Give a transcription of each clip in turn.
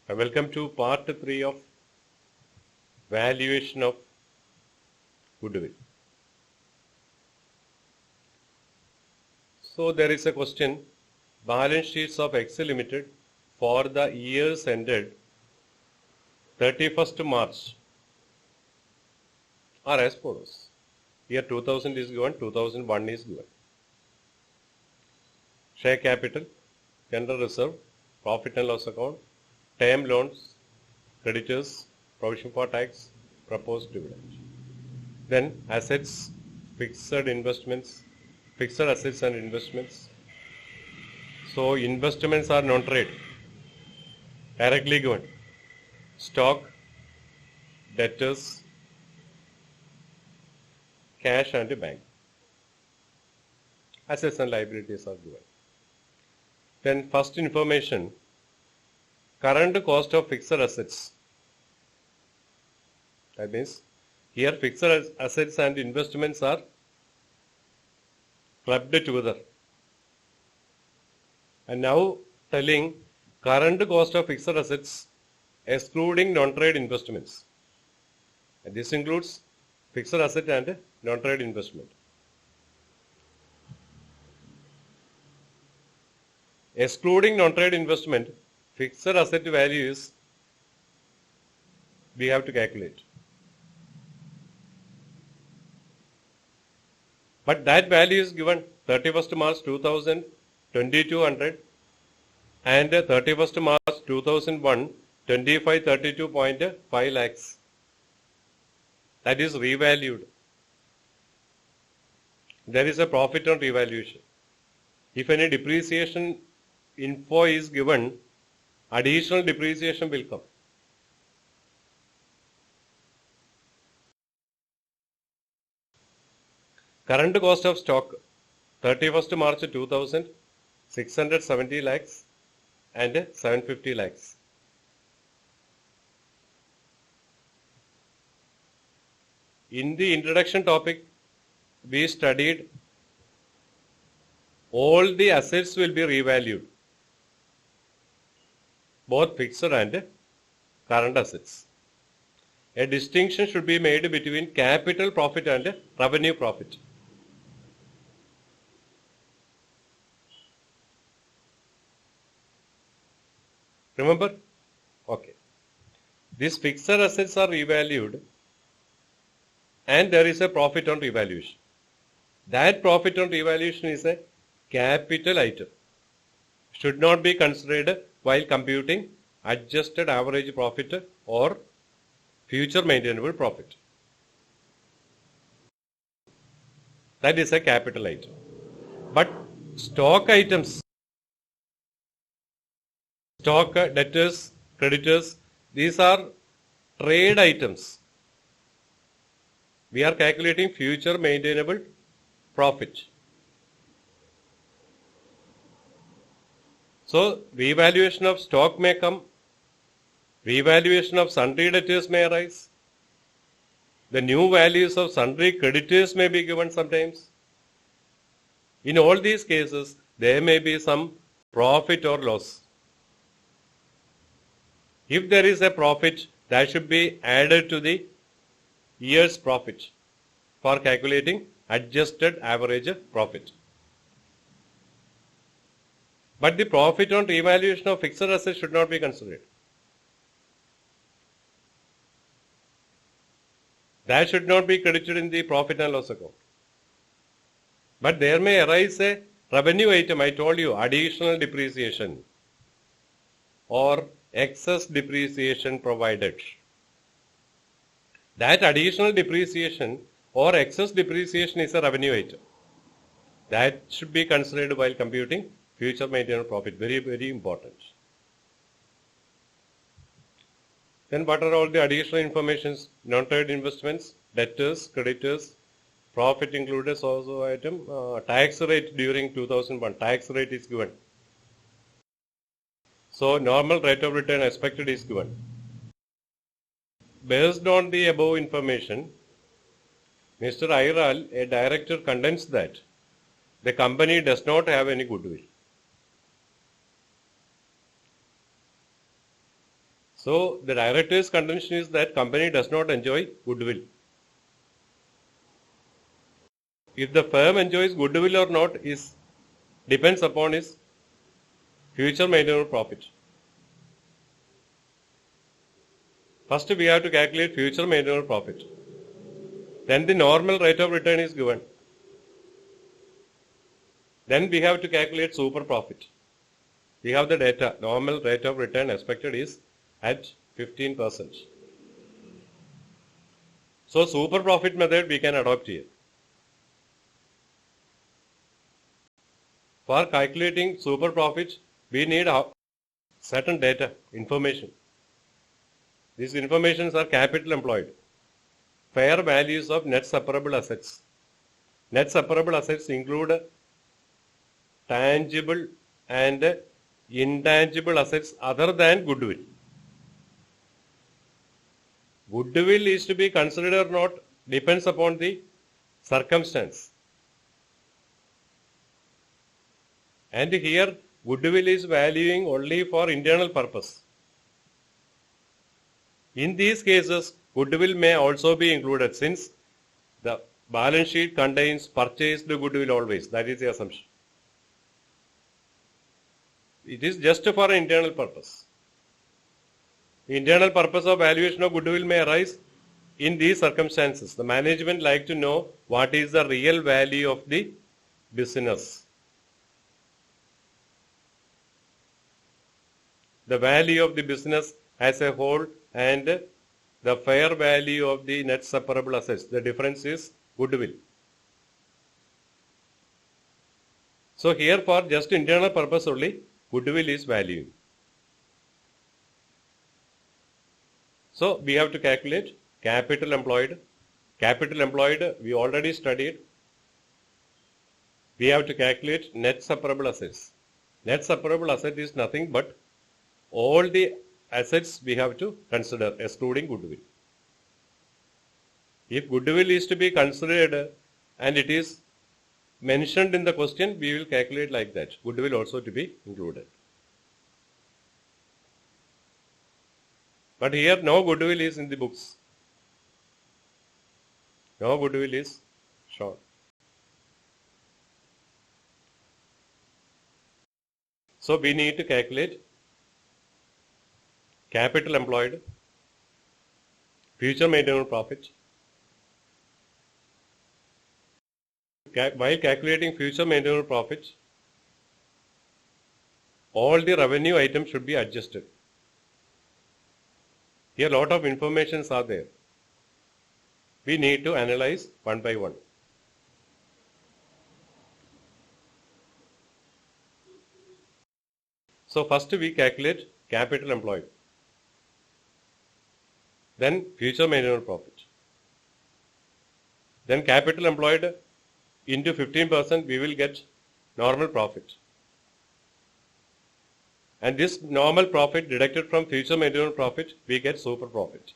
Welcome to part 3 of valuation of goodwill. So there is a question, balance sheets of Excel Limited for the years ended 31st March are as follows. Year 2000 is given, 2001 is given. Share capital, general reserve, profit and loss account, term loans, creditors, provision for tax, proposed dividend. Then assets, fixed investments, fixed assets and investments. So investments are non-trade, directly given. Stock, debtors, cash and bank. Assets and liabilities are given. Then first information, current cost of fixed assets. That means here fixed assets and investments are clubbed together. And now telling current cost of fixed assets excluding non-trade investments. And this includes fixed asset and non-trade investment. Excluding non-trade investment, fixed asset values we have to calculate. But that value is given 31st March 2000, 2200 and 31st March 2001, 2532.5 lakhs. That is revalued. There is a profit on revaluation. If any depreciation info is given, additional depreciation will come. Current cost of stock 31st March 2000, 670 lakhs and 750 lakhs. In the introduction topic, we studied all the assets will be revalued, both fixed and current assets. A distinction should be made between capital profit and revenue profit. Remember? Okay. These fixed assets are revalued and there is a profit on revaluation. That profit on revaluation is a capital item. Should not be considered while computing adjusted average profit or future maintainable profit. That is a capital item. But stock items, stock, debtors, creditors, these are trade items. We are calculating future maintainable profit. So, revaluation of stock may come, revaluation of sundry debtors may arise, the new values of sundry creditors may be given sometimes. In all these cases, there may be some profit or loss. If there is a profit, that should be added to the year's profit for calculating adjusted average profit. But the profit on revaluation of fixed assets should not be considered. That should not be credited in the profit and loss account. But there may arise a revenue item, I told you, additional depreciation or excess depreciation provided. That additional depreciation or excess depreciation is a revenue item. That should be considered while computing future maintainable profit. Very, very important. Then what are all the additional informations? Non-trade investments, debtors, creditors, profit included also item, tax rate during 2001. Tax rate is given. So normal rate of return expected is given. Based on the above information, Mr. Airal, a director, contends that the company does not have any goodwill. So the director's contention is that company does not enjoy goodwill. If the firm enjoys goodwill or not depends upon its future maintainable profit. First we have to calculate future maintainable profit. Then the normal rate of return is given. Then we have to calculate super profit. We have the data. Normal rate of return expected is at 15%. So super profit method we can adopt here. For calculating super profit, we need certain data, information. These informations are capital employed, fair values of net separable assets. Net separable assets include tangible and intangible assets other than goodwill. Goodwill is to be considered or not depends upon the circumstance. And here goodwill is valuing only for internal purpose. In these cases, goodwill may also be included since the balance sheet contains purchased goodwill always. That is the assumption. It is just for an internal purpose. The internal purpose of valuation of goodwill may arise in these circumstances. The management like to know what is the real value of the business. The value of the business as a whole and the fair value of the net separable assets. The difference is goodwill. So here for just internal purpose only, goodwill is valuing. So we have to calculate capital employed. Capital employed we already studied. We have to calculate net separable assets. Net separable asset is nothing but all the assets we have to consider excluding goodwill. If goodwill is to be considered and it is mentioned in the question, we will calculate like that. Goodwill also to be included. But here no goodwill is in the books. No goodwill is shown. So we need to calculate capital employed, future maintainable profit. While calculating future maintainable profit, all the revenue items should be adjusted. Here a lot of informations are there. We need to analyze one by one. So first we calculate capital employed. Then future maintainable profit. Then capital employed into 15% we will get normal profit. And this normal profit deducted from future maintainable profit, we get super profit.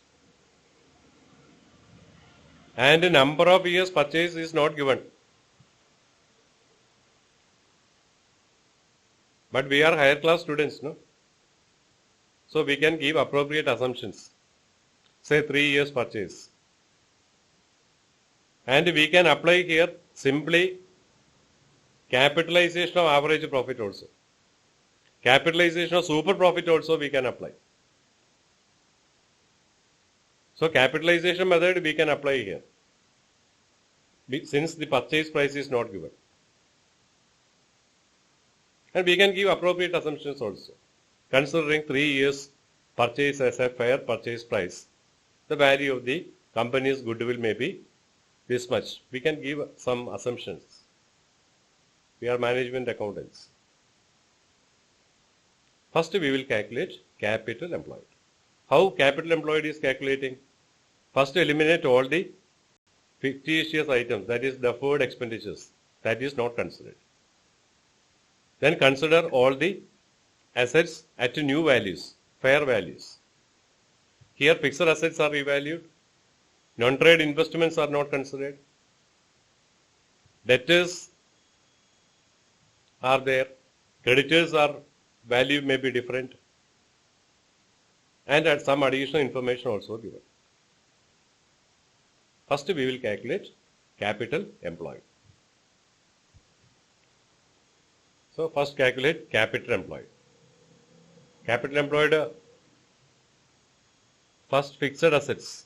And the number of years purchase is not given. But we are higher class students, no? So we can give appropriate assumptions. Say 3 years purchase. And we can apply here simply capitalization of average profit also. Capitalization of super profit also we can apply. So capitalization method we can apply here, since the purchase price is not given. And we can give appropriate assumptions also. Considering 3 years purchase as a fair purchase price, the value of the company's goodwill may be this much. We can give some assumptions. We are management accountants. First we will calculate capital employed. How capital employed is calculating? First eliminate all the fictitious items, that is deferred expenditures, that is not considered. Then consider all the assets at new values, fair values. Here fixed assets are revalued, non-trade investments are not considered, debtors are there, creditors are value may be different. and some additional information also given. First, we will calculate capital employed. So, first calculate capital employed. Capital employed, first fixed assets,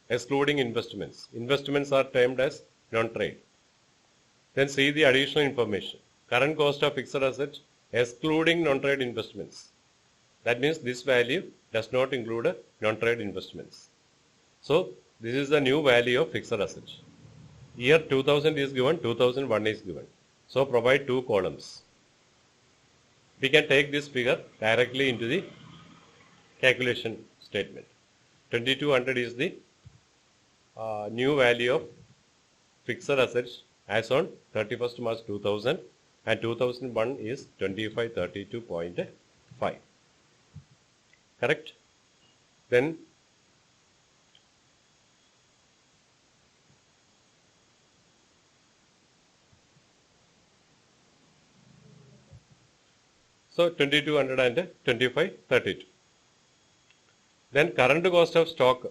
excluding investments. Investments are termed as non-trade. Then see the additional information. Current cost of fixed assets, excluding non-trade investments. That means this value does not include non-trade investments. So, this is the new value of fixed assets. Year 2000 is given, 2001 is given. So, provide two columns. We can take this figure directly into the calculation statement. 2200 is the new value of fixed assets as on 31st March 2000, and 2001 is 2532.5. Correct? Then so 2200 and 2532. Then current cost of stock.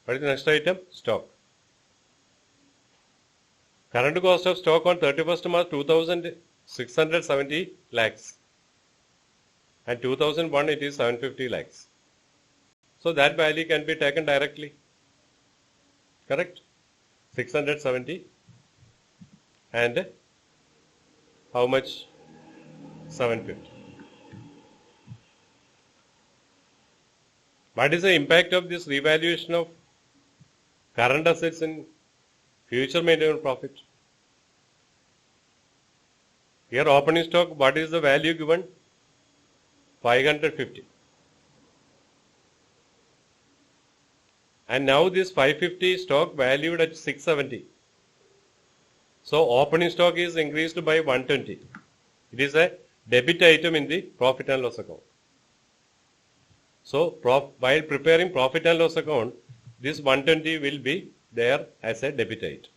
What is the next item? Stock. Current cost of stock on 31st March 2000, 670 lakhs. And 2001 it is 750 lakhs. So that value can be taken directly. Correct? 670 and how much? 750. What is the impact of this revaluation of current assets in future maintenance profit? Here opening stock, what is the value given? 550. And now this 550 stock valued at 670. So opening stock is increased by 120. It is a debit item in the profit and loss account. So while preparing profit and loss account, this 120 will be there as a debit item.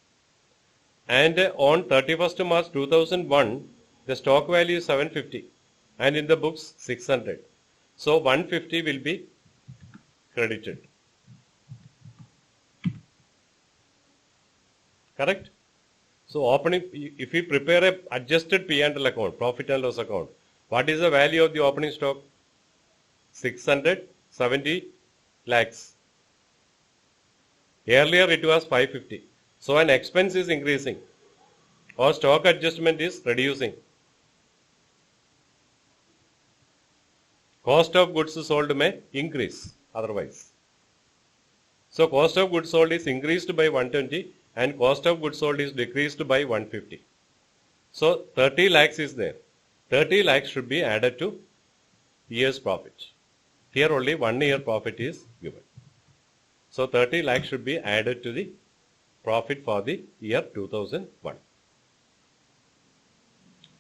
And on 31st March 2001, the stock value is 750 and in the books 600. So 150 will be credited. Correct? So opening, if we prepare a adjusted P&L account, profit and loss account, what is the value of the opening stock? 670 lakhs. Earlier it was 550. So an expense is increasing or stock adjustment is reducing. Cost of goods sold may increase otherwise. So cost of goods sold is increased by 120 and cost of goods sold is decreased by 150. So 30 lakhs is there. 30 lakhs should be added to year's profit. Here only 1 year profit is given. So 30 lakhs should be added to the profit for the year 2001.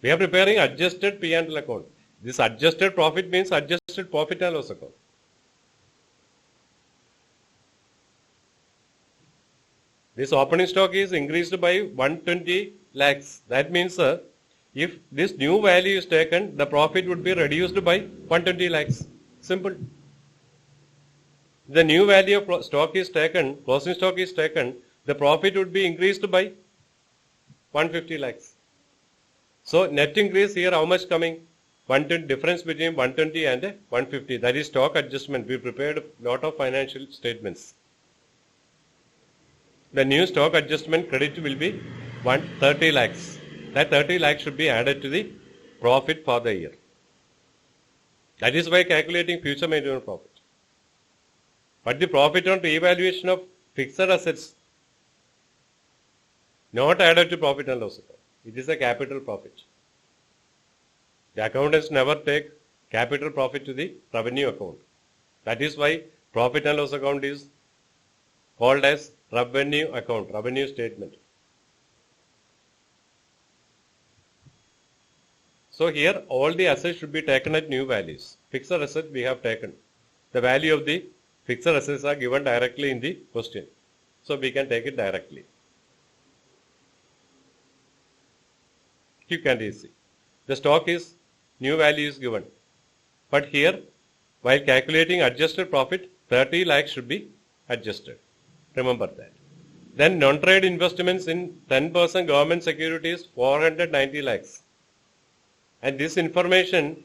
We are preparing adjusted P&L account. This adjusted profit means adjusted profit and loss account. This opening stock is increased by 120 lakhs. That means if this new value is taken, the profit would be reduced by 120 lakhs. Simple. The new value of stock is taken, closing stock is taken, the profit would be increased by 150 lakhs. So net increase here how much coming? 120, difference between 120 and 150. That is stock adjustment. We prepared a lot of financial statements. The new stock adjustment credit will be 130 lakhs. That 30 lakhs should be added to the profit for the year. That is why calculating future maintenance profit. But the profit on revaluation of fixed assets not added to profit and loss account. It is a capital profit. The accountants never take capital profit to the revenue account. That is why profit and loss account is called as revenue account, revenue statement. So here all the assets should be taken at new values. Fixed asset we have taken. The value of the fixed assets are given directly in the question. So we can take it directly. Quick and easy. The stock is, new value is given. But here, while calculating adjusted profit, 30 lakhs should be adjusted. Remember that. Then non-trade investments in 10% government securities, 490 lakhs. And this information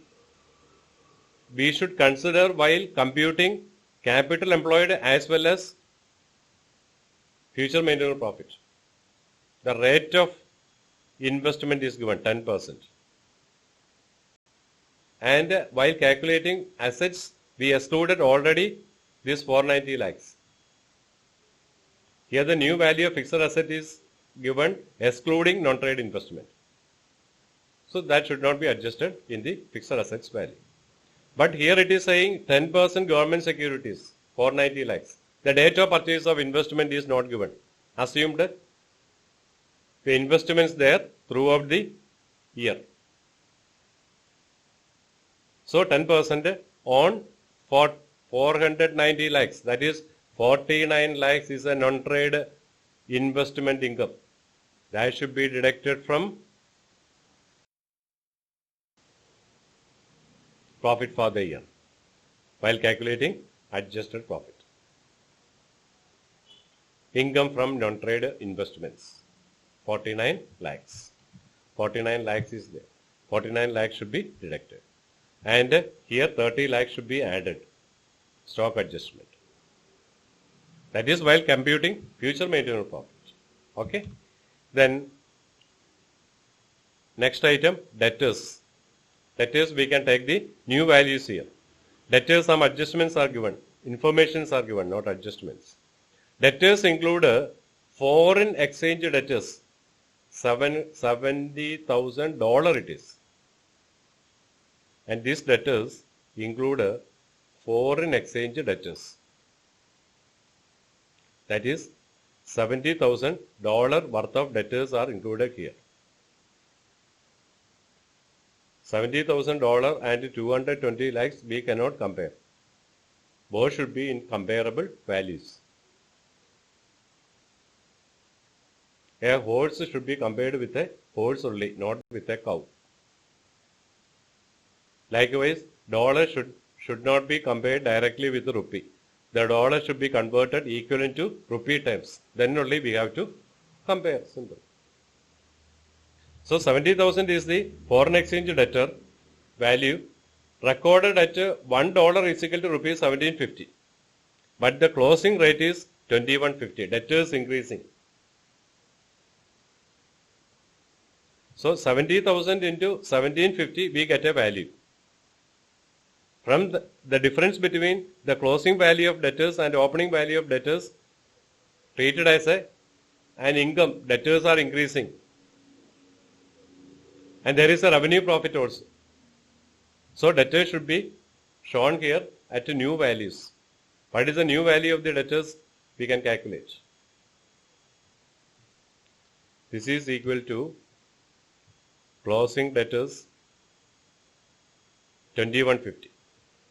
we should consider while computing capital employed as well as future maintainable profit. The rate of investment is given 10%. And while calculating assets, we excluded already this 490 lakhs. Here the new value of fixed asset is given excluding non-trade investment. So that should not be adjusted in the fixed assets value. But here it is saying 10% government securities, 490 lakhs. The date of purchase of investment is not given. Assumed the investments there throughout the year. So 10% on 490 lakhs, that is 49 lakhs is a non-trade investment income. That should be deducted from profit for the year while calculating adjusted profit. Income from non-trade investments, 49 lakhs. 49 lakhs is there. 49 lakhs should be deducted. And here 30 lakhs should be added. Stock adjustment. That is while computing future maintainable profit. Okay. Then next item, debtors. Debtors, we can take the new values here. Debtors, some adjustments are given. Informations are given, not adjustments. Debtors include foreign exchange debtors. $70,000 it is. And these debtors include foreign exchange debtors. That is $70,000 worth of debtors are included here. $70,000 and 220 lakhs we cannot compare. Both should be in comparable values. A horse should be compared with a horse only, not with a cow. Likewise, dollar should not be compared directly with the rupee. The dollar should be converted equivalent to rupee terms. Then only we have to compare. Simple. So 70,000 is the foreign exchange debtor value recorded at $1 is equal to rupees 1750. But the closing rate is 2150. Debtors increasing. So 70,000 into 1750 we get a value. From the difference between the closing value of debtors and opening value of debtors treated as an income, debtors are increasing. And there is a revenue profit also. So debtors should be shown here at new values. What is the new value of the debtors? We can calculate. This is equal to closing debtors 2150.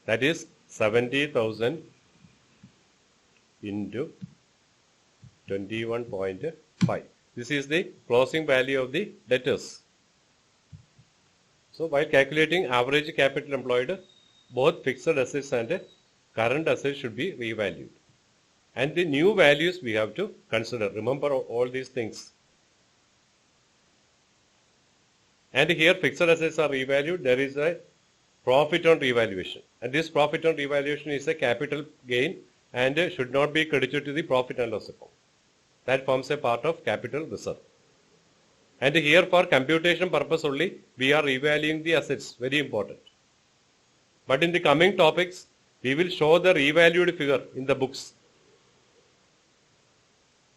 That is 70,000 into 21.5. This is the closing value of the debtors. So while calculating average capital employed, both fixed assets and current assets should be revalued. And the new values we have to consider. Remember all these things. And here fixed assets are revalued. There is a profit on revaluation. And this profit on revaluation is a capital gain and should not be credited to the profit and loss account. That forms a part of capital reserve. And here for computation purpose only, we are revaluing the assets. Very important. But in the coming topics, we will show the revalued figure in the books.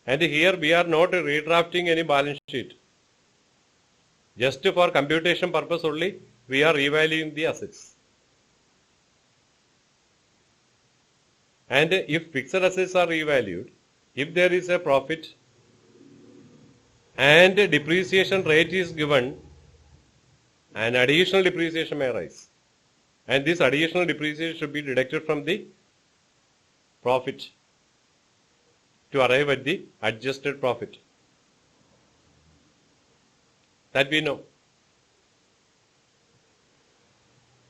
And here we are not redrafting any balance sheet. Just for computation purpose only, we are revaluing the assets. And if fixed assets are revalued, if there is a profit and depreciation rate is given, an additional depreciation may arise. And this additional depreciation should be deducted from the profit to arrive at the adjusted profit. That we know.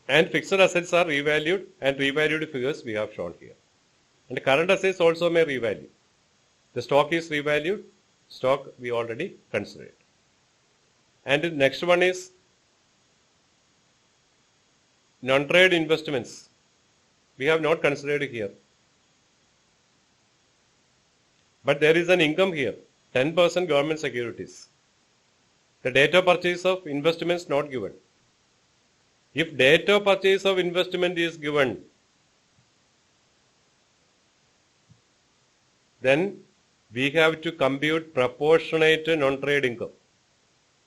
And fixed assets are revalued, and revalued figures we have shown here. And current assets also may revalue. The stock is revalued, stock we already considered. And the next one is non-trade investments. We have not considered here. But there is an income here, 10% government securities. The date of purchase of investments not given. If date of purchase of investment is given, then we have to compute proportionate non-trade income.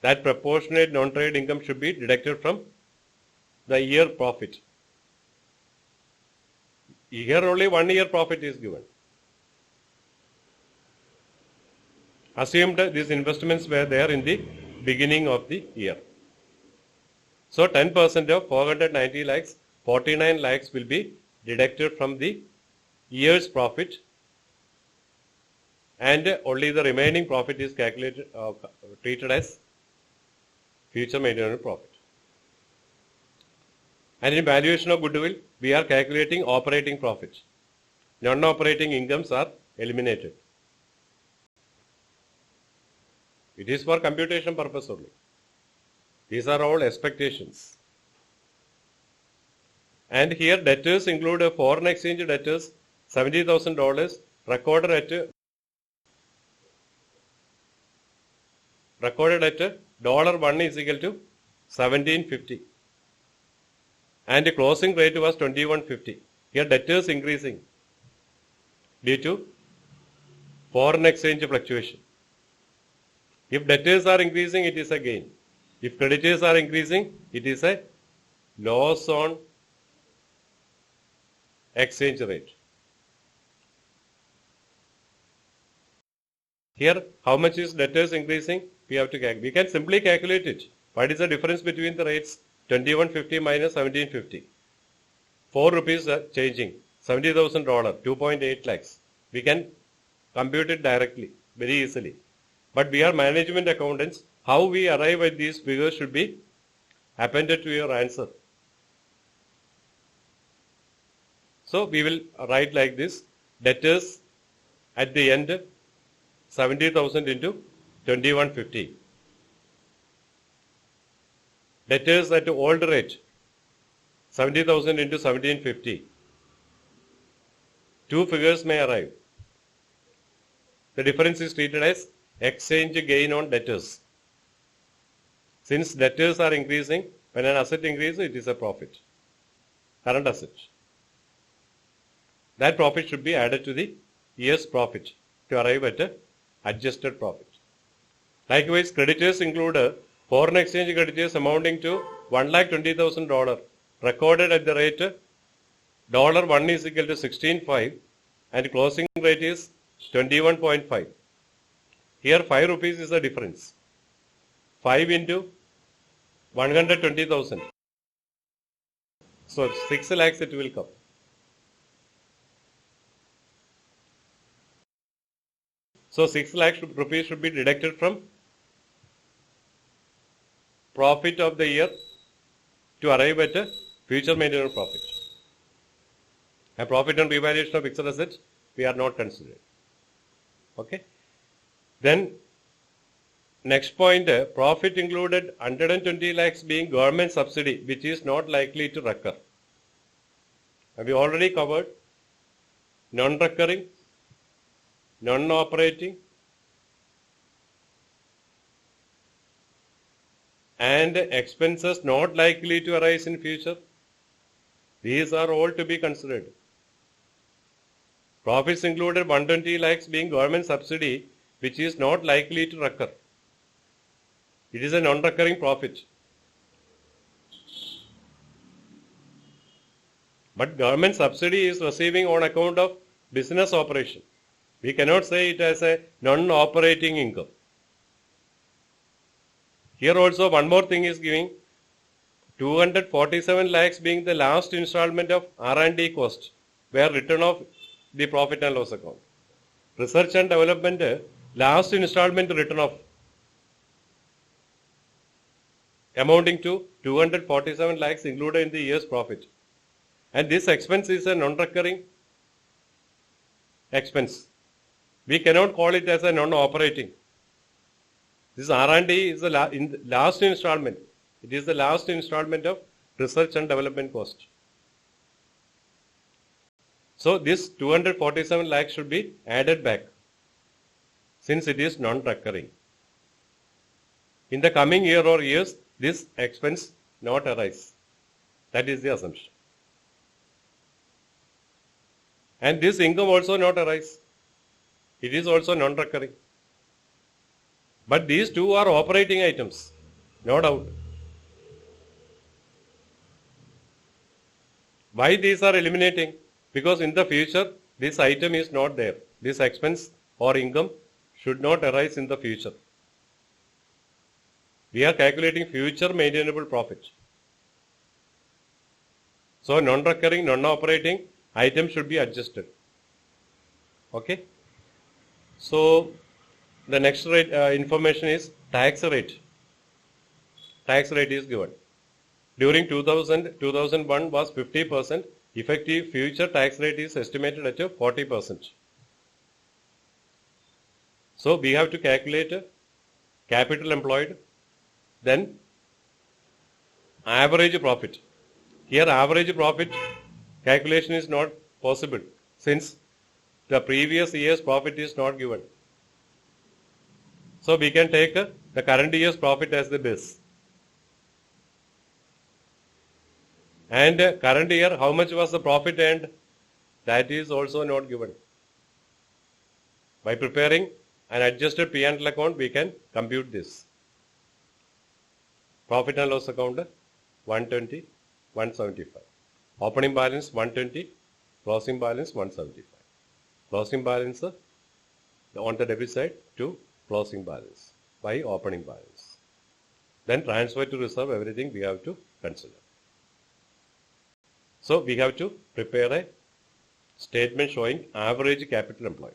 That proportionate non-trade income should be deducted from the year profit. Here only 1 year profit is given. Assumed these investments were there in the beginning of the year. So 10% of 490 lakhs, 49 lakhs will be deducted from the year's profit, and only the remaining profit is calculated, treated as future maintenance profit. And in valuation of goodwill, we are calculating operating profit. Non-operating incomes are eliminated. It is for computation purpose only. These are all expectations. And here debtors include a foreign exchange debtors, $70,000 recorded at $1 is equal to 1750. And the closing rate was 2150. Here debtors increasing due to foreign exchange fluctuation. If debtors are increasing, it is a gain. If creditors are increasing, it is a loss on exchange rate. Here, how much is debtors increasing? We have to calculate. We can simply calculate it. What is the difference between the rates? 2150 minus 1750. 4 rupees are changing. $70,000, 2.8 lakhs. We can compute it directly, very easily. But we are management accountants. How we arrive at these figures should be appended to your answer. So we will write like this. Debtors at the end 70,000 into 2150. Debtors at old rate 70,000 into 1750. Two figures may arrive. The difference is treated as exchange gain on debtors. Since debtors are increasing, when an asset increases, it is a profit. Current asset. That profit should be added to the year's profit to arrive at a adjusted profit. Likewise, creditors include foreign exchange creditors amounting to $120,000 recorded at the rate $1 is equal to 16.5 and closing rate is 21.5. Here 5 rupees is the difference. 5 into 120,000. So 6 lakhs it will come. So 6 lakhs rupees should be deducted from profit of the year to arrive at a future maintenance profit. A profit on revaluation of fixed assets we are not considering. Okay. Then next point, profit included 120 lakhs being government subsidy, which is not likely to recur. We already covered non-recurring, non-operating, and expenses not likely to arise in future. These are all to be considered. Profits included 120 lakhs being government subsidy, which is not likely to recur. It is a non-recurring profit. But government subsidy is receiving on account of business operation. We cannot say it as a non-operating income. Here also one more thing is giving 247 lakhs being the last installment of R&D cost where written off the profit and loss account. Research and development last installment written off. amounting to 247 lakhs included in the year's profit. And this expense is a non-recurring expense. We cannot call it as a non-operating. This R&D is the last installment. It is the last installment of research and development cost. So this 247 lakhs should be added back since it is non-recurring. In the coming year or years, this expense not arise. That is the assumption. And this income also not arise. It is also non-recurring. But these two are operating items, no doubt. Why these are eliminating? Because in the future, this item is not there. This expense or income should not arise in the future. We are calculating future maintainable profit. So non-recurring, non-operating item should be adjusted. Okay. So the next information is tax rate. Tax rate is given. During 2001 was 50%. Effective future tax rate is estimated at 40%. So we have to calculate capital employed, then average profit. Here average profit calculation is not possible since the previous year's profit is not given. So we can take the current year's profit as the base. And current year, how much was the profit earned? That is also not given. By preparing an adjusted P&L account, we can compute this. Profit and loss account 120, 175. Opening balance 120, closing balance 175. Closing balance on the debit side to closing balance by opening balance. Then transfer to reserve, everything we have to consider. So we have to prepare a statement showing average capital employed.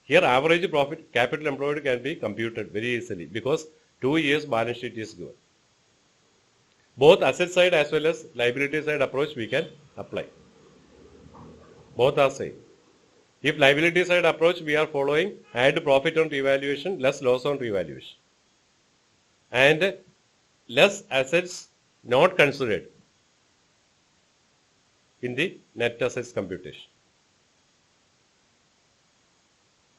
Here average profit capital employed can be computed very easily because 2 years balance sheet is given. Both asset side as well as liability side approach we can apply. Both are same. If liability side approach we are following add profit on revaluation less loss on revaluation. And less assets not considered in the net assets computation.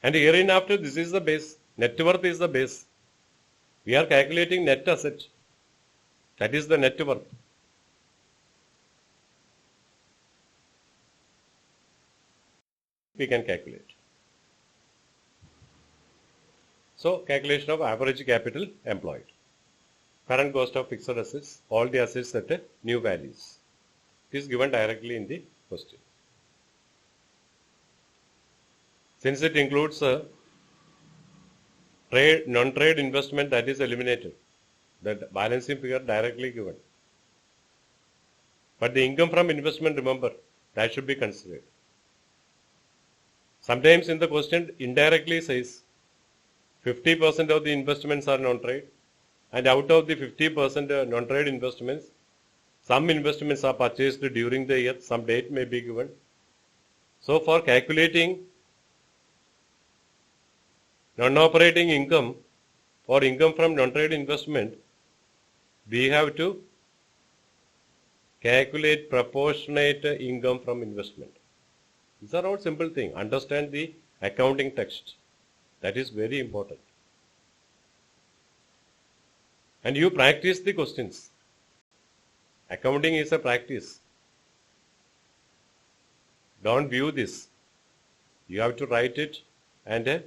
And hereinafter this is the base. Net worth is the base. We are calculating net asset. That is the net worth. We can calculate. So calculation of average capital employed. Current cost of fixed assets, all the assets at new values. It is given directly in the question. Since it includes a trade, non-trade investment, that is eliminated. The balancing figure directly given. But the income from investment, remember, that should be considered. Sometimes in the question indirectly says 50% of the investments are non-trade, and out of the 50% non-trade investments, some investments are purchased during the year, some date may be given. So for calculating non-operating income or income from non-trade investment, we have to calculate proportionate income from investment. These are all simple things. Understand the accounting text. That is very important. And you practice the questions. Accounting is a practice. Don't view this. You have to write it and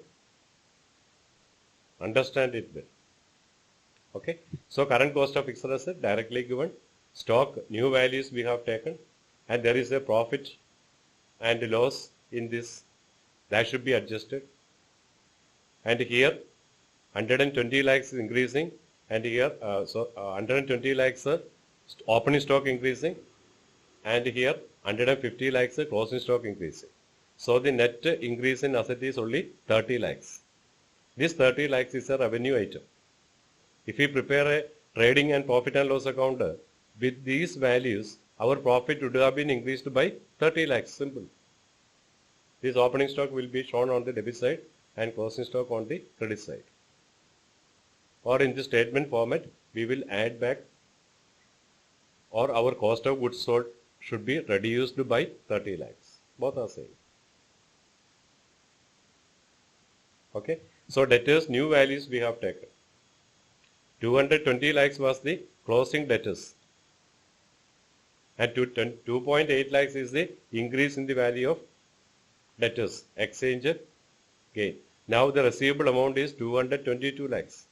understand it well. Okay. So current cost of fixed asset directly given. Stock, new values we have taken. And there is a profit and loss in this. That should be adjusted. And here 120 lakhs is increasing. And here 120 lakhs opening stock increasing. And here 150 lakhs closing stock increasing. So the net increase in asset is only 30 lakhs. This 30 lakhs is a revenue item. If we prepare a trading and profit and loss account, with these values, our profit would have been increased by 30 lakhs. Simple. This opening stock will be shown on the debit side and closing stock on the credit side. Or in the statement format, we will add back, or our cost of goods sold should be reduced by 30 lakhs. Both are same. Okay. So debtors new values we have taken. 220 lakhs was the closing debtors. And 2.8 lakhs is the increase in the value of debtors, exchange gain. Now the receivable amount is 222 lakhs.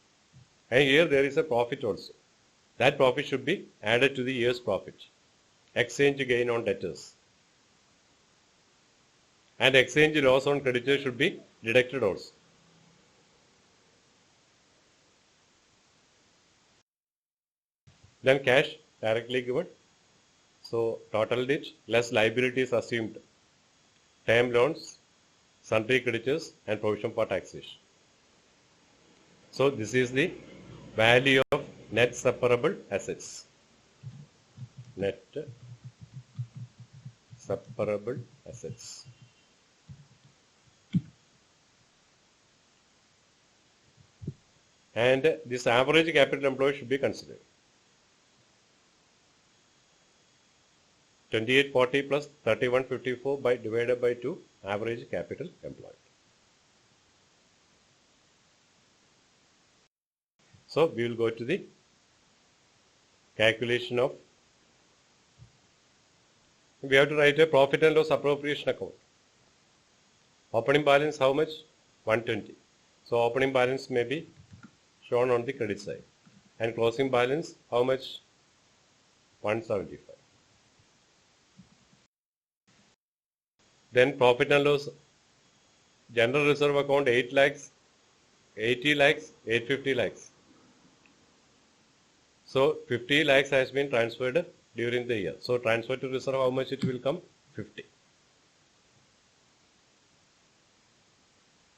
And here there is a profit also. That profit should be added to the year's profit. Exchange gain on debtors. And exchange loss on creditors should be deducted also. Then cash directly given. So total debt less liabilities assumed. Term loans, sundry creditors and provision for taxation. So this is the value of net separable assets. Net separable assets. And this average capital employed should be considered. 2840 plus 3154 divided by 2, average capital employed. So we will go to the calculation of, we have to write a profit and loss appropriation account. Opening balance how much? 120. So opening balance may be shown on the credit side. And closing balance how much? 175. Then profit and loss, general reserve account 8 lakhs, 80 lakhs, 850 lakhs. So 50 lakhs has been transferred during the year. So transfer to reserve, how much it will come? 50.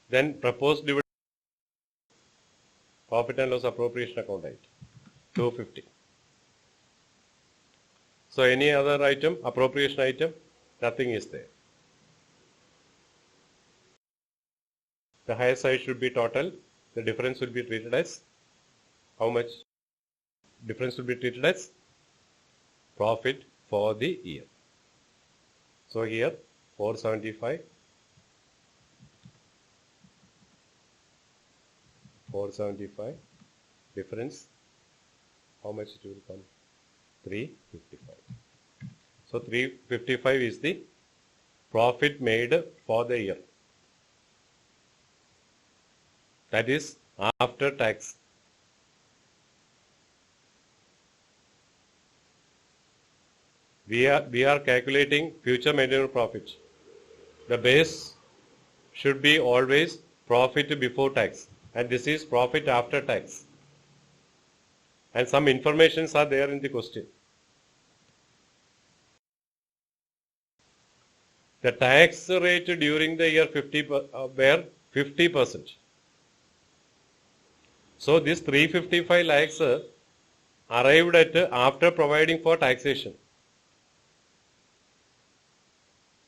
Then proposed dividend, profit and loss appropriation account item, 250. So any other item, appropriation item, nothing is there. The higher side should be total. The difference will be treated as how much? Difference will be treated as profit for the year. So here 475, 475, difference, how much it will come? 355. So 355 is the profit made for the year. That is after tax. We are calculating future maintenance profit. The base should be always profit before tax, and this is profit after tax. And some informations are there in the question. The tax rate during the year were 50%. So this 355 lakhs arrived at after providing for taxation.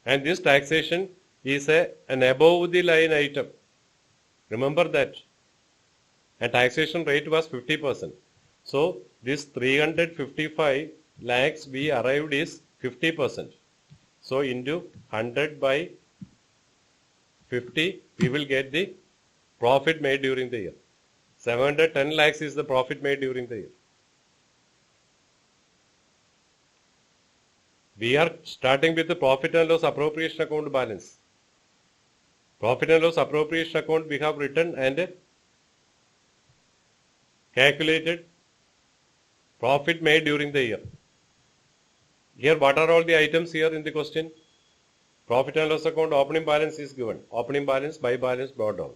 And this taxation is an above the line item. Remember that. And taxation rate was 50%. So this 355 lakhs we arrived is 50%. So into 100 by 50, we will get the profit made during the year. 710 lakhs is the profit made during the year. We are starting with the profit and loss appropriation account balance. Profit and loss appropriation account we have written and calculated profit made during the year. Here what are all the items here in the question? Profit and loss account opening balance is given. Opening balance, buy balance brought down.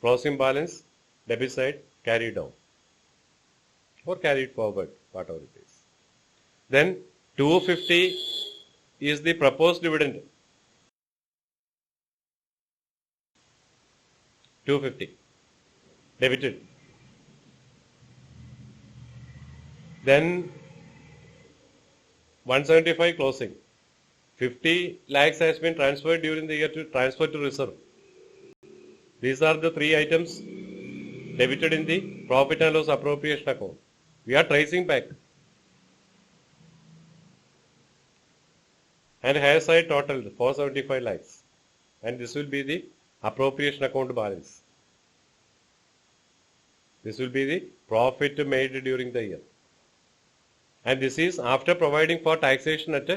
Closing balance, debit side carried down or carried forward, whatever it is. Then 250 is the proposed dividend. 250 debited. Then 175 closing. 50 lakhs has been transferred during the year to transfer to reserve. These are the three items debited in the profit and loss appropriation account. We are tracing back. And higher side total 475 lakhs. And this will be the appropriation account balance. This will be the profit made during the year. And this is after providing for taxation at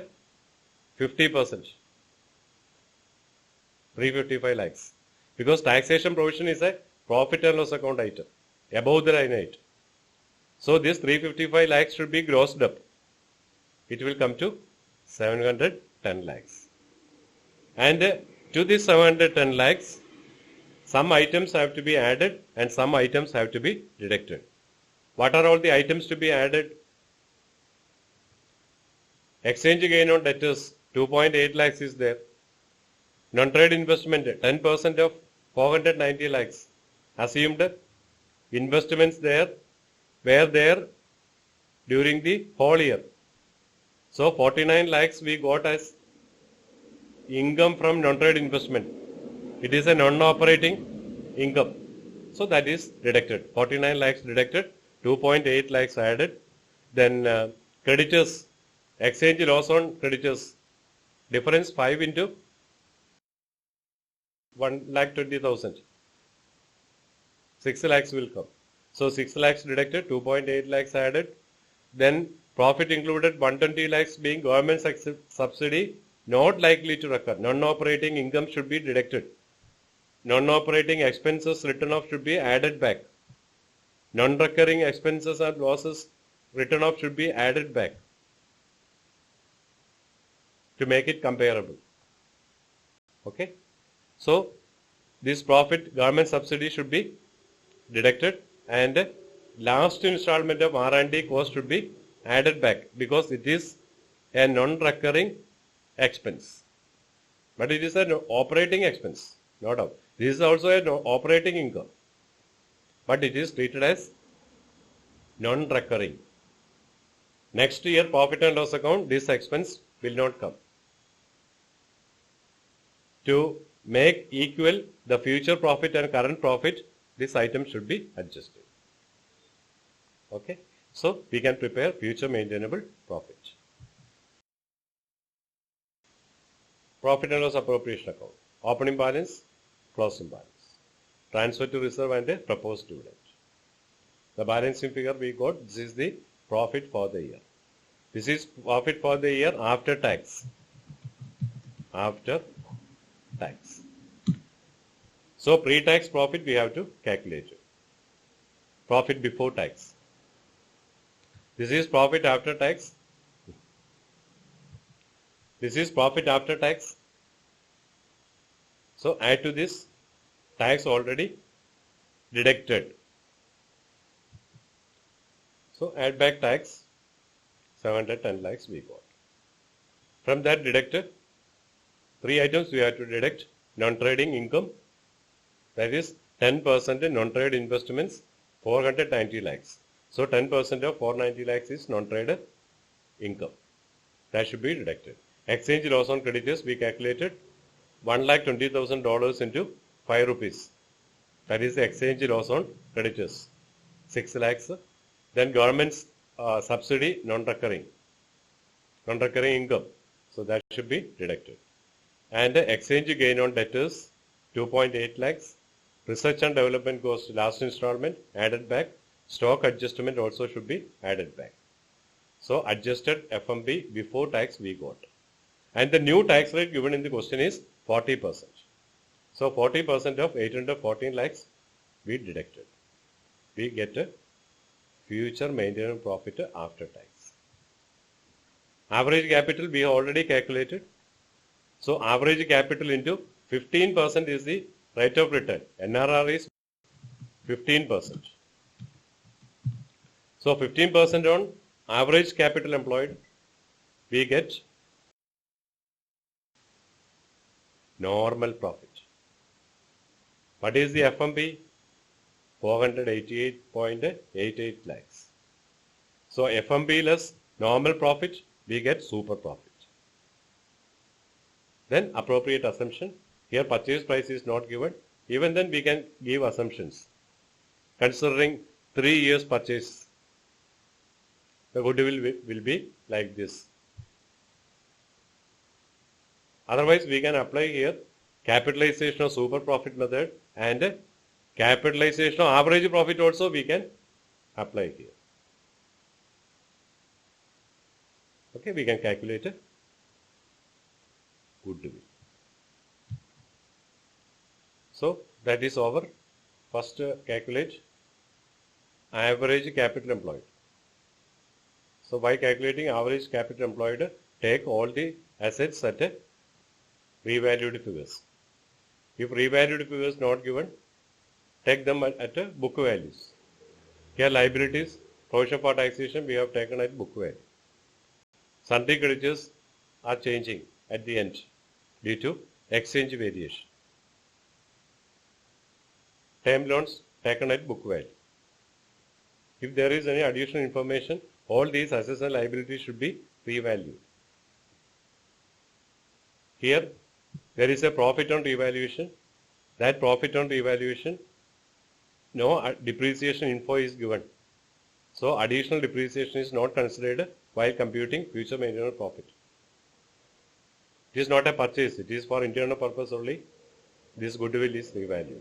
50%. 355 lakhs. Because taxation provision is a profit and loss account item. Above the line item. So this 355 lakhs should be grossed up. It will come to 710 lakhs. And to this 710 lakhs, some items have to be added and some items have to be deducted. What are all the items to be added? Exchange gain on debtors, 2.8 lakhs is there. Non-trade investment, 10% of 490 lakhs. Assumed investments there were there during the whole year. So 49 lakhs we got as income from non-trade investment. It is a non-operating income. So that is deducted. 49 lakhs deducted, 2.8 lakhs added. Then creditors, exchange loss on creditors. Difference 5 into 1,20,000. 6 lakhs will come. So 6 lakhs deducted, 2.8 lakhs added. Then profit included 120 lakhs being government subsidy not likely to recur. Non-operating income should be deducted. Non-operating expenses written off should be added back. Non-recurring expenses and losses written off should be added back to make it comparable. Okay. So this profit government subsidy should be deducted and last installment of R&D cost should be added back because it is a non-recurring expense. But it is an operating expense, no doubt. This is also an operating income. But it is treated as non-recurring. Next year profit and loss account, this expense will not come. To make equal the future profit and current profit, this item should be adjusted. Okay. So we can prepare future maintainable profit. Profit and loss appropriation account. Opening balance, closing balance. Transfer to reserve and a proposed dividend. The balancing figure we got, this is the profit for the year. This is profit for the year after tax. After tax. So pre-tax profit we have to calculate it. Profit before tax. This is profit after tax. This is profit after tax. So add to this tax already deducted. So add back tax 710 lakhs we got. From that deducted, three items we have to deduct. Non-trading income, that is 10% in non-trade investments, 490 lakhs. So 10% of 490 lakhs is non-trade income. That should be deducted. Exchange loss on creditors we calculated $1,20,000 into 5 rupees. That is the exchange loss on creditors. 6 lakhs. Then government's subsidy non-recurring income. So that should be deducted. And exchange gain on debtors 2.8 lakhs. Research and development cost last installment added back. Stock adjustment also should be added back. So adjusted FMB before tax we got. And the new tax rate given in the question is 40%. So 40% of 814 lakhs we deducted. We get a future maintenance profit after tax. Average capital we already calculated. So average capital into 15% is the rate of return. NRR is 15%. So 15% on average capital employed, we get normal profit. What is the FMB? 488.88 lakhs. So FMP less normal profit, we get super profit. Then appropriate assumption. Here purchase price is not given. Even then we can give assumptions. Considering 3 years purchase, the goodwill will be like this. Otherwise we can apply here capitalization of super profit method and capitalization of average profit also we can apply here. Okay, we can calculate goodwill. So that is our first calculate average capital employed. So by calculating average capital employed, take all the assets at revalued figures. If revalued figures not given, take them at book values. Here liabilities, provision for taxation we have taken at book value. Sundry creditors are changing at the end due to exchange variation. Term loans taken at book value. If there is any additional information, all these assets and liabilities should be revalued. Here, there is a profit on revaluation. That profit on revaluation, no depreciation info is given. So additional depreciation is not considered while computing future maintenance profit. It is not a purchase, it is for internal purpose only. This goodwill is revalued.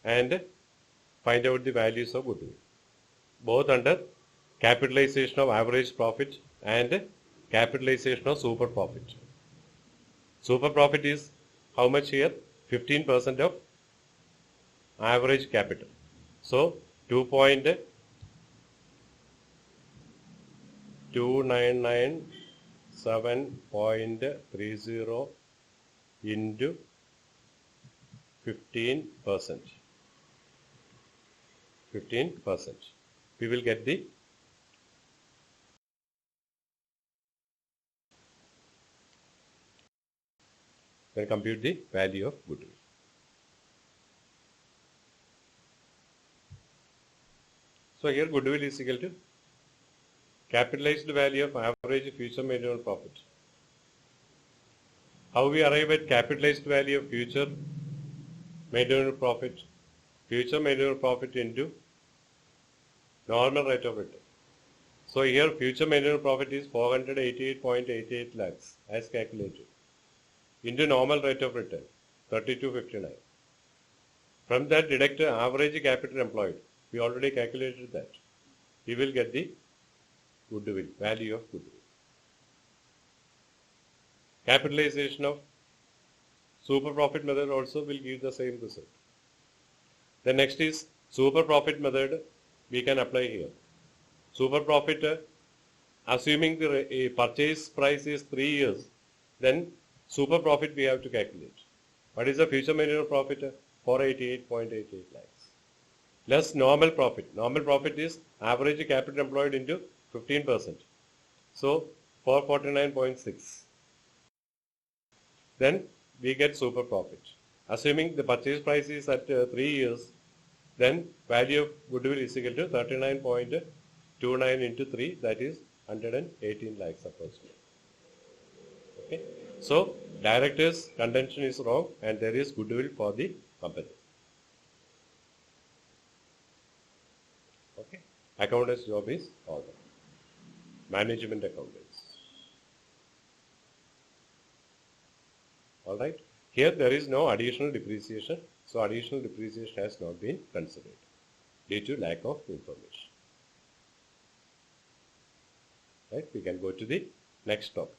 And find out the values of goodwill, both under capitalization of average profit and capitalization of super profit. Super profit is how much here? 15% of average capital. So 2.2997.30 into 15%. 15%. We will get the then compute the value of goodwill. So here goodwill is equal to capitalized value of average future maintenance profit. How we arrive at capitalized value of future maintenance profit? Future maintenance profit into normal rate of return. So here future maintenance profit is 488.88 lakhs as calculated into normal rate of return 3259. From that deduct average capital employed. We already calculated that. We will get the goodwill, value of goodwill. Capitalization of super profit method also will give the same result. The next is super profit method we can apply here. Super profit, assuming the purchase price is 3 years, then super profit we have to calculate. What is the future maintenance profit? 488.88 lakhs. Less normal profit. Normal profit is average capital employed into 15%. So 449.6. Then we get super profit. Assuming the purchase price is at 3 years, then value of goodwill is equal to 39.29 into 3, that is 118 lakhs approximately. Okay. So director's contention is wrong and there is goodwill for the company. Okay. Accountant's job is all that. Management accountants. Alright. Here there is no additional depreciation. So additional depreciation has not been considered due to lack of information. Right. We can go to the next topic.